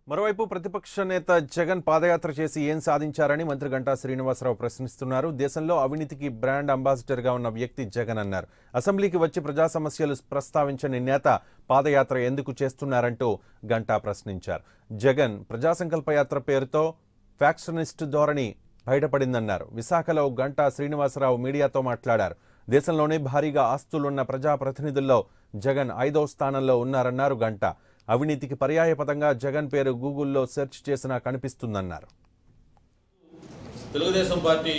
మరోవైపు ప్రతిపక్ష నేత జగన్ పాదయాత్ర చేసి ఏం సాధించారని మంత్రి గంటా శ్రీనివాసరావు ప్రశ్నిస్తున్నారు. దేశంలో అవినీతికి బ్రాండ్ అంబాసిడర్గా ఉన్న వ్యక్తి జగన్ అన్నారు. అసెంబ్లీకి వచ్చి ప్రజా సమస్యలు ప్రస్తావించని నేత పాదయాత్ర ఎందుకు చేస్తున్నారంటూ గంటా ప్రశ్నించారు. జగన్ ప్రజా సంకల్ప యాత్ర పేరుతో ఫ్యాక్షనిస్ట్ ధోరణి బయటపడిందన్నారు. విశాఖలో గంటా శ్రీనివాసరావు మీడియాతో మాట్లాడారు. దేశంలోనే భారీగా ఆస్తులున్న ప్రజాప్రతినిధుల్లో జగన్ 5వ స్థానంలో ఉన్నారన్నారు గంటా. అవినీతికి పర్యాయపదంగా జగన్ పేరు గూగుల్లో సెర్చ్ చేసినా కనిపిస్తుందన్నారు. తెలుగుదేశం పార్టీ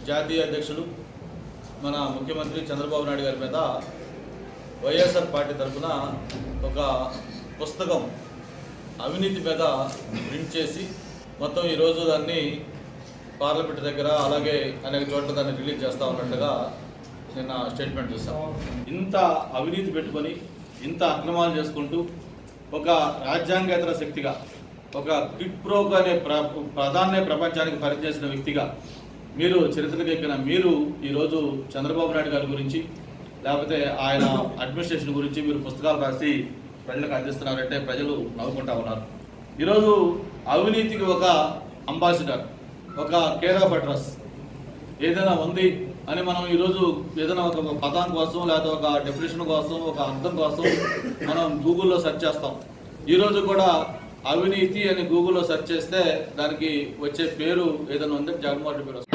జాతీయ అధ్యక్షులు మన ముఖ్యమంత్రి చంద్రబాబు నాయుడు గారి మీద వైఎస్ఆర్ పార్టీ తరఫున ఒక పుస్తకం అవినీతి మీద ప్రింట్ చేసి మొత్తం ఈరోజు దాన్ని పార్లమెంట్ దగ్గర అలాగే అనేక చోట్ల దాన్ని రిలీజ్ చేస్తూ ఉన్నట్టుగా నిన్న స్టేట్మెంట్ చూస్తాం. ఇంత అవినీతి పెట్టుకొని ఇంత అక్రమాలు చేసుకుంటూ ఒక రాజ్యాంగేతర శక్తిగా ఒక క్విడ్ ప్రో అనే ప్రధాన్య ప్రపంచానికి పరిచయం వ్యక్తిగా మీరు చరిత్రకి ఎక్కిన మీరు ఈరోజు చంద్రబాబు నాయుడు గారి గురించి లేకపోతే ఆయన అడ్మినిస్ట్రేషన్ గురించి మీరు పుస్తకాలు రాసి ప్రజలకు అందిస్తున్నారంటే ప్రజలు నవ్వుకుంటా ఉన్నారు. ఈరోజు అవినీతికి ఒక అంబాసిడర్, ఒక కేర్ ఆఫ్ అడ్రస్ ఏదైనా ఉంది అని మనం ఈరోజు ఏదైనా ఒక పదం కోసం లేదా ఒక డెఫినేషన్ కోసం ఒక అర్థం కోసం మనం గూగుల్లో సెర్చ్ చేస్తాం. ఈరోజు కూడా అవినీతి అని గూగుల్లో సెర్చ్ చేస్తే దానికి వచ్చే పేరు ఏదైనా ఉంది జగన్మోహన్ రెడ్డి పేరు.